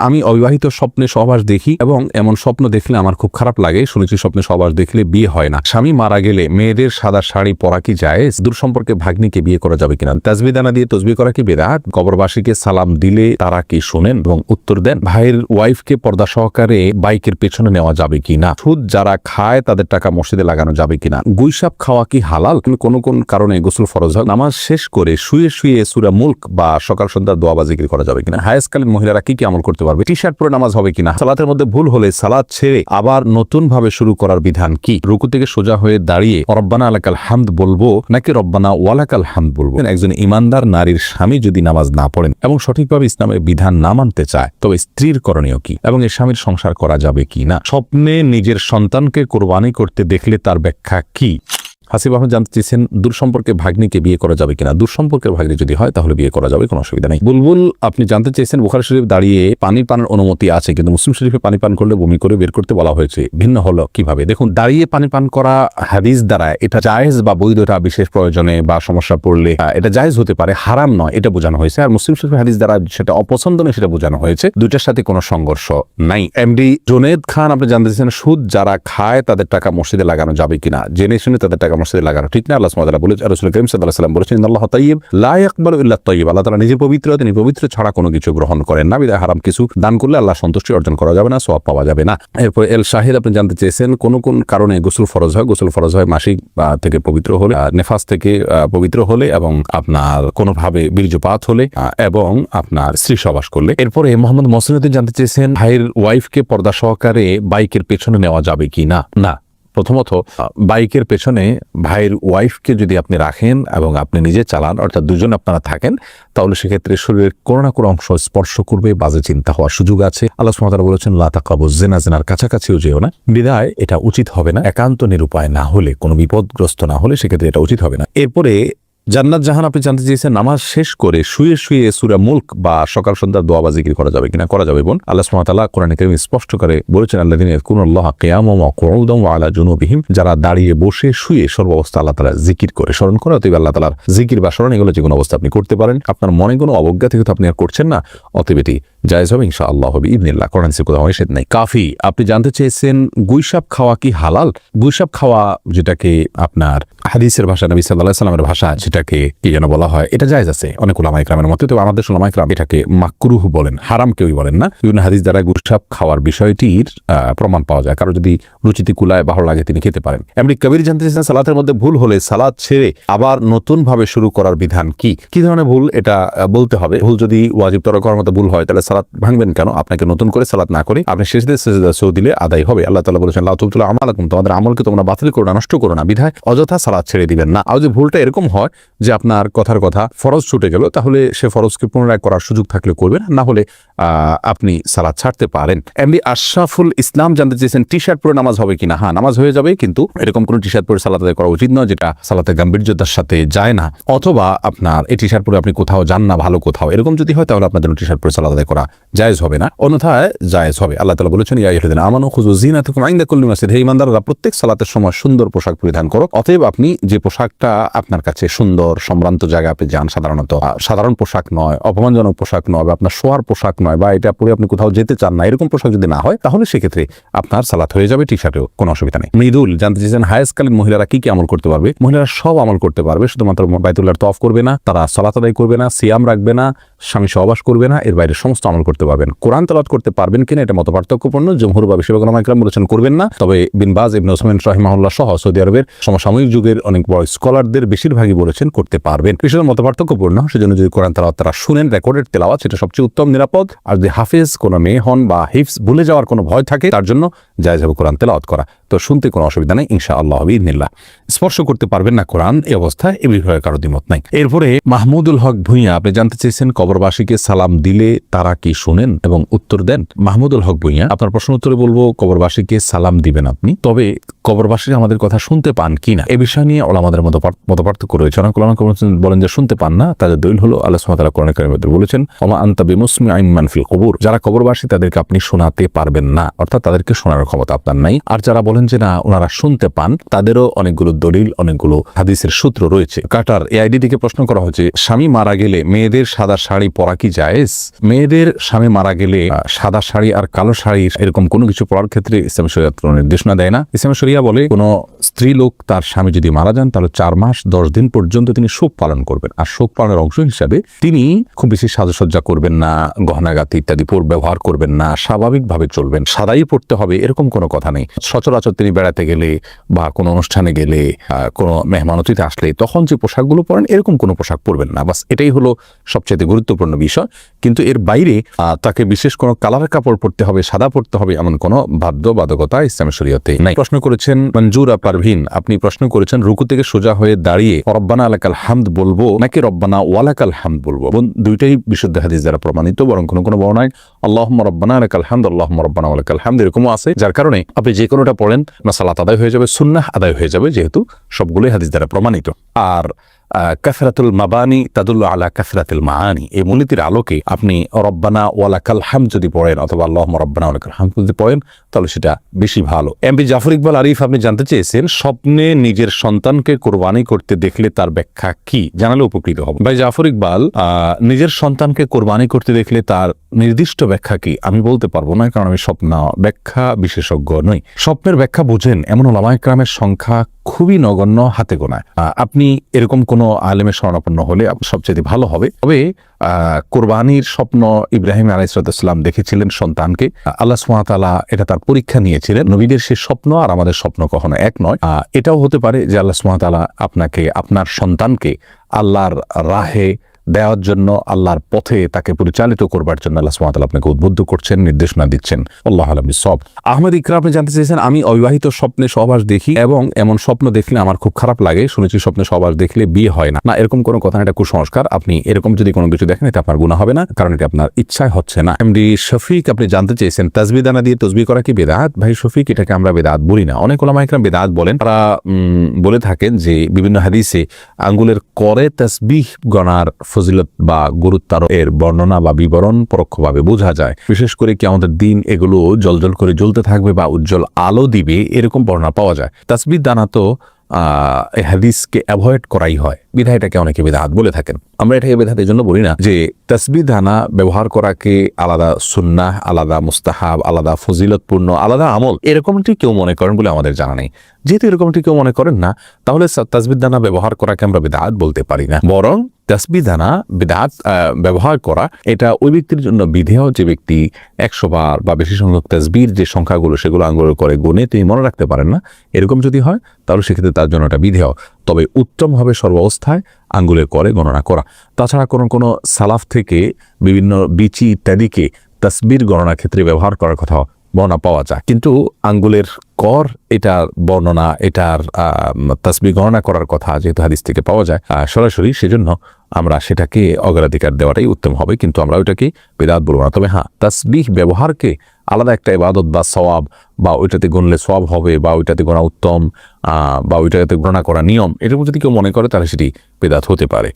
আমি অবিবাহিত স্বপ্নে সহবাস দেখি এবং এমন স্বপ্ন দেখলে আমার খুব খারাপ লাগে। শুনেছি স্বপ্নে সহবাস দেখলে বিয়ে হয় না। স্বামী মারা গেলে মেয়েদের সাদা শাড়ি পরা কি জায়েজ? দূর সম্পর্কে ভাগ্নিকে বিয়ে করা যাবে কিনা? তাসবিহ দানা দিয়ে তসবিহ করা কি বিদআত? কবরবাসীকে সালাম দিলে তারা কি শোনেন এবং উত্তর দেন? ভাইয়ের ওয়াইফকে পর্দা সহকারে বাইকের পেছনে নেওয়া যাবে কিনা? সুদ যারা খায় তাদের টাকা মসজিদে লাগানো যাবে কিনা? গুইসাপ খাওয়া কি হালাল? কোন কোন কারণে গোসল ফরজ হয়? নামাজ শেষ করে শুয়ে শুয়ে সূরা মুলক বা সকাল সন্ধ্যা দোয়া বা জিকির করা যাবে কিনা? হায়াসকালীন মহিলারা কি কি আমল করতে পারবে? টি শার্ট পরে নামাজ হবে কিনা? সালাতের মধ্যে ভুল হলে সালাত ছেড়ে আবার নতুন ভাবে শুরু করার বিধান কি? রুকু থেকে সোজা হয়ে দাঁড়িয়ে রব্বানা আলাকাল হামদ বলবো নাকি রব্বানা ওয়ালাকাল হামদ বলবো? একজন ইমানদার নারীর স্বামী যদি নামাজ না পড়েন এবং সঠিকভাবে ইসলামের বিধান না মানতে চায় তবে স্ত্রীর করণীয় কি এবং এর স্বামীর সংসার করা যাবে কি না? স্বপ্নে নিজের সন্তানকে কোরবানি করতে দেখলে তার ব্যাখ্যা কি? হাসিব আহমেদ জানতে চেয়েছেন দূর সম্পর্কে ভাগ্নিকে বিয়ে করা যাবে কিনা? দূর সম্পর্কের ভাগ্নি যদি হয় তাহলে বিয়ে করা যাবে, কোনো অসুবিধা নেই। বুলবুল আপনি জানতে চেয়েছেন বুখারী শরীফ দাঁড়িয়ে পানি পানের অনুমতি আছে কিন্তু মুসলিম শরীফে পানি পান করলে বমি করে বের করতে বলা হয়েছে, ভিন্ন হলো কিভাবে? দেখুন, দাঁড়িয়ে পানি পান করা হাদিস দ্বারা এটা জায়েজ বা বৈধ, এটা বিশেষ প্রয়োজনে বা সমস্যা পড়লে এটা জায়েজ হতে পারে, হারাম নয় এটা বোঝানো হয়েছে। আর মুসলিম শরীফের হাদিস দ্বারা সেটা অপছন্দনীয় সেটা বোঝানো হয়েছে। দুইটার সাথে কোনো সংঘর্ষ নাই। এমডি জুনেদ খান আপনি জানতে চেয়েছেন সুদ যারা খায় তাদের টাকা মসজিদে লাগানো যাবে কিনা? জেনে শুনে তাদের টাকা মসজিদে লাগানো ঠিক না। আল্লাহ সুবহানাহু ওয়া তাআলা বলেছেন, রাসূল করিম সাল্লাল্লাহু আলাইহি ওয়াসাল্লাম বলেছেন, ইন্নাল্লাহা তাইয়্যিব লা ইয়াকবালু ইল্লা তাইয়্যিব। আল্লাহ তাআলা নিজে পবিত্র, তিনি পবিত্র ছাড়া কোনো কিছু গ্রহণ করেন না। বিধায় হারাম কিছু দান করলে আল্লাহ সন্তুষ্টি অর্জন করা যাবে না, সওয়াব পাওয়া যাবে না। এরপর এল শাহিদ আপনি জানতে চেয়েছেন কোন কোন কারণে গোসল ফরজ হয়? গোসল ফরজ হয় মাসিক থেকে পবিত্র হলে, নেফাস থেকে পবিত্র হলে এবং আপনার কোনোভাবে বীর্যপাত হলে এবং আপনার স্ত্রী সহবাস করলে। এরপরে মোহাম্মদ মহসিনুদ্দিন জানতে চেয়েছেন ভাইয়ের ওয়াইফকে পর্দা সহকারে বাইকের পেছনে নেওয়া যাবে কি না? না। প্রথমত, বাইকের পেছনে ভাইয়ের ওয়াইফকে যদি আপনি রাখেন এবং আপনি নিজে চালান, অর্থাৎ দুজন আপনারা থাকেন, তাহলে সেক্ষেত্রে শরীরের কোনো না কোনো অংশ স্পর্শ করবে, বাজে চিন্তা হওয়ার সুযোগ আছে। আল্লাহ সুবহানাহু ওয়া তাআলা বলেছেন, লা তাকরাবুজ জিনা, জিনার কাছাকাছিও যেও না। বিধায় এটা উচিত হবে না। একান্ত নিরুপায় না হলে, কোনো বিপদগ্রস্ত না হলে সেক্ষেত্রে এটা উচিত হবে না। এরপরে জান্নাত জাহান আপনি জানতে চেয়েছেন নামাজ শেষ করে শুয়ে শুয়ে সূরা মুলক বা সকাল সন্ধ্যা দোয়া বা জিকির করা যাবে কিনা? করা যাবে বোন। আল্লাহ সুবহানাহু ওয়া তাআলা কোরআনে কারীমে স্পষ্ট করে বলেছেন, আল্লাযীনা ইয়াযকুরুনাল্লাহা কিয়ামান ওয়া কুউদান ওয়া আলা জুনুবিহিম, যারা দাঁড়িয়ে বসে শুয়ে সর্বাবস্থা আল্লাহ তাআলা জিকির করে স্মরণ করে। অতএব আল্লাহ তাআলার জিকির বা স্মরণ এগুলো যে কোনো অবস্থা আপনি করতে পারেন। আপনার মনে কোনো অবজ্ঞা থেকে তো আপনি আর করছেন না, অতএব এটি জায়েজ হবে ইনশাআল্লাহ, হবে ইবনিল্লাহ। কোরআন থেকে কোথাও নিষেধ নাই। কাফি আপনি জানতে চেয়েছেন গুইসাপ খাওয়া কি হালাল? গুইসাপ খাওয়া, যেটাকে আপনার হাদিসের ভাষা, নবী সাল্লাল্লাহু আলাইহি ওয়াসাল্লামের ভাষা, যেটাকে কি যেন বলা হয়, এটা জায়েজ আছে অনেক উলামা ইকরামের মতে। তবে আমাদের উলামা ইকরাম এটাকে মাকরুহ বলেন, হারাম কেউই বলেন না। বিভিন্ন হাদিস দ্বারা গুইসাপ খাওয়ার বিষয়টির প্রমাণ পাওয়া যায়। কারো যদি রুচিতে কুলায় ভালো লাগে তিনি খেতে পারেন। এমনি কবির জানতে চেয়েছেন সালাতের মধ্যে ভুল হলে সালাত ছেড়ে আবার নতুন ভাবে শুরু করার বিধান কি? কি ধরনের ভুল এটা বলতে হবে। ভুল যদি ওয়াজিব তরক করার মতো ভুল হয় তাহলে সালাত ভাঙবেন কেন? আপনাকে নতুন করে সালাত না করে আপনি সিজদা সৌ দিলে আদায় হবে। আল্লাহ তাআলা বলেছেন, লা তুবতিলু আমালাকুম, তোমাদের আমলকে তোমরা বাতিল করো না, নষ্ট করো না। বিধায় অযথা সালাত ছেড়ে দিবেন না। আর যদি ভুলটা এরকম হয় যে আপনার কথার কথা ফরজ ছুটে গেল, তাহলে সে ফরজকে পুনরায় করার সুযোগ থাকলে করবেন, না হলে আপনি সালাত ছাড়তে পারেন। এমনি আশরাফুল ইসলাম জানতে চেয়েছেন টি শার্ট পরে নামাজ হবে কিনা? হ্যাঁ, নামাজ হয়ে যাবে, কিন্তু এরকম কোনো টি শার্ট পরে সালাত আদায় করা উচিত নয় যেটা সালাতের গাম্ভীর্যতার সাথে যায় না, অথবা আপনার এই টি শার্ট পরে আপনি কোথাও যান না ভালো কোথাও, এরকম যদি হয় তাহলে আপনার জন্য টি শার্ট পরে সালাত আদায় করা জায়েজ হবে না, অন্যথায় জায়েজ হবে। আল্লাহ তাআলা বলেছেন, ইয়া আইয়ুহাল্লাযীনা আমানু খুযু যিনাতাকুম ইনদা কুল্লি মাসজিদ, হে ঈমানদাররা প্রত্যেক সালাতের সময় সুন্দর পোশাক পরিধান করো। অতএব আপনি যে পোশাকটা আপনার কাছে সুন্দর, সম্ভ্রান্ত জায়গায় আপনি যান, সাধারণত সাধারণ পোশাক নয়, অপমানজনক পোশাক নয়, বা আপনার শোয়ার পোশাক নয়, বা এটা পরে আপনি কোথাও যেতে চান না, এরকম পোশাক যদি না হয় তাহলে সেক্ষেত্রে আপনার সালাত হয়ে যাবে, টি শার্টেও কোনো অসুবিধা নেই। মৃদুল জানতে চেয়েছেন হায়াসকালীন মহিলারা কি কি আমল করতে পারবে? মহিলারা সব আমল করতে পারবে, শুধুমাত্র বাইতুল্লাহর তওয়াফ করবে না, তারা সালাত আদায় করবে না, সিয়াম রাখবে না, স্বামী সহবাস করবে না, এর বাইরে সমস্ত আমল করতে পারবেন। কোরআন তেলাওয়াত করতে পারবেন কিনা এটা মতপার্থক্যপূর্ণ। জমহুর বা বেশিরভাগ উলামা ইকরাম বলেছেন করবেন না, তবে বিন বাজ, ইবনে উসমান রাহিমাহুল্লাহ সহ সৌদি আরবের সমসাময়িক যুগের অনেক বড় স্কলারদের বেশিরভাগই বলেছেন করতে পারবেন। বিষয়টা মতপার্থক্যপূর্ণ, সেজন্য যদি কোরআন তেলাওয়াত তারা শুনেন, রেকর্ডেড তেলাওয়াত, সেটা সবচেয়ে উত্তম, নিরাপদ। আর যদি হাফেজ কোনো মেয়ে হন বা হিফজ ভুলে যাওয়ার কোনো ভয় থাকে, তার জন্য জায়েজ হবে কোরআন তেলাওয়াত করা। তো শুনতে কোনো অসুবিধা নেই ইনশাআল্লাহ, বিইذনিল্লাহ। স্পর্শ করতে পারবেন না কোরআন, এই অবস্থায় এ বিষয়ে কারো দ্বিমত নাই। এরপরে মাহমুদুল হক ভূঁইয়া আপনি জানতে চেয়েছেন কবরবাসীকে সালাম দিলে তারা কি শুনেন এবং উত্তর দেন? মাহমুদুল হক ভূঁইয়া, আপনার প্রশ্ন উত্তরে বলবো কবরবাসীকে সালাম দিবেন আপনি, তবে কবরবাসী আমাদের কথা শুনতে পান কিনা এ বিষয় নিয়ে ওলামাদের মতপার্থক্য রয়েছে। অনেক ওলামা বলেন যে শুনতে পান না, তাদের দলিল হলো আল্লাহ সুবহানাহু ওয়া তাআলা কোরআনে কারীমে বলেছেন, ওমা আনতা বিমুসমিইন মান ফিল কুবুর, যারা কবরবাসী তাদেরকে আপনি শোনাতে পারবেন না, অর্থাৎ তাদেরকে শোনার ক্ষমতা আপনার নাই। আর যারা বলেন যে না ওনারা শুনতে পান, তাদেরও অনেকগুলো দলিল, অনেকগুলো হাদিসের সূত্র রয়েছে। কাটার এআইডি থেকে প্রশ্ন করা হচ্ছে, স্বামী মারা গেলে মেয়েদের সাদা শাড়ি পরা কি জায়েজ? মেয়েদের মেয়েদের স্বামী মারা গেলে সাদা শাড়ি আর কালো শাড়ি এরকম কোনো কিছু পরার ক্ষেত্রে ইসলাম শরিয়াত কোনো নির্দেশনা দেয় না। ইসলাম শরিয়া বলে কোনো স্ত্রী লোক তার স্বামী যদি মারা যান তাহলে 4 মাস 10 দিন পর্যন্ত তিনি শোক পালন করবেন। আর শোক পালনের অংশ হিসাবে তিনি খুব বেশি সাজসজ্জা করবেন না, গহনাগাতি ইত্যাদি ব্যবহার করবেন না, স্বাভাবিকভাবে চলবেন, সাদাই পড়তে হবে এরকম কোনো কথা নেই। সচরাচর তিনি বেড়াতে গেলে বা কোনো অনুষ্ঠানে গেলে, কোনো মেহমান অতিথি আসলে তখন যে পোশাকগুলো পরেন এরকম কোনো পোশাক পরবেন না। বাস এটাই হলো সবচেয়ে গুরুত্বপূর্ণ বিষয়। কিন্তু এর বাইরে তাকে বিশেষ কোনো কালারের কাপড় পরতে হবে, সাদা পরতে হবে এমন কোনো বাধ্যবাধকতা ইসলামের শরীয়তে নাই। প্রশ্ন করেছেন মঞ্জুরা পারভিন, আপনি প্রশ্ন করেছেন রুকু থেকে সোজা হয়ে দাঁড়িয়ে রব্বানা আলাকাল হামদ বলবো নাকি রব্বানা ওয়ালাকাল হামদ বলবো। দুইটাই বিশুদ্ধ হাদিস দ্বারা প্রমাণিত, বরং কোনো কোনো বর্ণনায় আল্লাহুম্মা রব্বানা আলাকাল হামদ, আল্লাহুম্মা রব্বানা ওয়ালাকাল হামদ এরকমও আছে, যার কারণে আপনি যে কোনোটা পড়েন না সালাত আদায় হয়ে যাবে, সুন্নাহ আদায় হয়ে যাবে, যেহেতু সবগুলোই হাদিস দ্বারা প্রমাণিত। আর কাসরাতুল মাবানি তাদুল্লু আলা কাসরাতুল মাআনি, এই মূলনীতির আলোকে আপনি রব্বানা ওয়ালাকাল হামদ যদি পড়েন অথবা আল্লাহুম্মা রব্বানা ওয়ালাকাল হামদ যদি পড়েন তাহলে সেটা বেশি ভালো। এমপি জাফর ইকবাল আরিফ, আপনি জানতে চেয়েছেন স্বপ্নে নিজের সন্তানকে কোরবানি করতে দেখলে তার ব্যাখ্যা কি, জানালে উপকৃত হব। ভাই জাফর ইকবাল, নিজের সন্তানকে কোরবানি করতে দেখলে তার নির্দিষ্ট ব্যাখ্যা কি আমি বলতে পারবো না, কারণ আমি স্বপ্ন ব্যাখ্যা বিশেষজ্ঞ নই। স্বপ্নের ব্যাখ্যা বোঝেন এমন ওলামায়ে কেরামের সংখ্যা খুবই নগণ্য, হাতে গোনায়। আপনি এরকম কোনো আলেমের শরণাপন্ন হলে সবচেয়ে ভালো হবে। তবে কোরবানির স্বপ্ন ইব্রাহিম আলাইহিস সালাম দেখেছিলেন সন্তানকে, আল্লাহ সুবহানাহু ওয়া তাআলা এটা তার পরীক্ষা নিয়েছিলেন। নবীদের সে স্বপ্ন আর আমাদের স্বপ্ন কখনো এক নয়। এটাও হতে পারে যে আল্লাহ সুবহানাহু ওয়া তাআলা আপনাকে, আপনার সন্তানকে আল্লাহর রাহে দেওয়ার জন্য, আল্লাহর পথে তাকে পরিচালিত করবার জন্য আল্লাহ সুবহানাহু ওয়া তাআলা আপনাকে উদ্বুদ্ধ করছেন, নির্দেশনা দিচ্ছেন। আল্লাহু আ'লাম বিসওয়াব। আহমেদ ইকরাম, আপনি জানতে চেয়েছেন আমি অবিবাহিত স্বপ্নে সহবাস দেখি এবং এমন স্বপ্ন দেখলে আমার খুব খারাপ লাগে। শুনেছি স্বপ্নে সহবাস দেখলে বিয়ে হয় না। না, এরকম কোনো কথা না, এটা কুসংস্কার। আপনি এরকম যদি কোনো কিছু দেখেন এটা আপনার গুনাহ হবে না, কারণ এটা আপনার ইচ্ছায় হচ্ছে না। এমডি শফিক, আপনি জানতে চেয়েছেন তাসবিহ দানা দিয়ে তাসবিহ করা কি বিদআত? ভাই শফিক, এটাকে আমরা বিদআত বলি না। অনেক উলামায়ে কেরাম বিদআত বলেন। তারা বলে থাকেন যে বিভিন্ন হাদিসে আঙ্গুলের করে তাসবিহ গণার ফজিলত বা গুরুত্ব এর বর্ণনা বা বিবরণ পরোক্ষভাবে বোঝা যায়। বিশেষ করে কি আমাদের দিন এগুলো জলজল করে জ্বলতে থাকবে বা উজ্জ্বল আলো দিবে, এরকম বর্ণনা পাওয়া যায়। তাসবিহ দানা তো এই হাদিসকে অ্যাভয়েড করাই হয়, বিধায় এটাকে অনেকে বিদআত বলে থাকেন। আমরা এটাকে বিদআত এই জন্য বলি না যে তাসবিহ দানা ব্যবহার করাকে আলাদা সুন্নাহ, আলাদা মুস্তাহাব, আলাদা ফজিলতপূর্ণ, আলাদা আমল এরকমটি কেউ মনে করেন বলে আমাদের জানা নেই। যেহেতু এরকমটি কেউ মনে করেন না, তাহলে তাসবিহ দানা ব্যবহার করাকে আমরা বিদআত বলতে পারি না। বরং তাসবিহ দানা বিদআত ব্যবহার করা এটা ওই ব্যক্তির জন্য বিধেয় যে ব্যক্তি 100 বার বা বেশি সংখ্যক তাসবিহর যে সংখ্যাগুলো সেগুলো আঙ্গুলে করে গুনে তিনি মনে রাখতে পারেন না, এরকম যদি হয় তাহলে সেক্ষেত্রে তার জন্য এটা বিধেয়। তবে উত্তম হবে সর্বাবস্থায় আঙ্গুলে করে গণনা করা। তাছাড়া কোনো সালাফ থেকে বিভিন্ন বিচি ইত্যাদিকে তাসবিহর গণনার ক্ষেত্রে ব্যবহার করার কথা বর্ণনা পাওয়া যায়, কিন্তু আঙ্গুলের কর এটার বর্ণনা, এটার তাসবিহ গণনা করার কথা যেহেতু হাদিস থেকে পাওয়া যায় সরাসরি, সেজন্য আমরা সেটাকে অগ্রাধিকার দেওয়াটাই উত্তম হবে, কিন্তু আমরা ওইটাকে বিদআত বলবো না। তবে হ্যাঁ, তাসবিহ ব্যবহারকে আলাদা একটা ইবাদত বা সওয়াব বা ওইটাতে গণলে সওয়াব হবে বা ওইটাতে গণা উত্তম বা ওইটাতে গণনা করা নিয়ম, এরকম যদি কেউ মনে করে তাহলে সেটি বিদআত হতে পারে।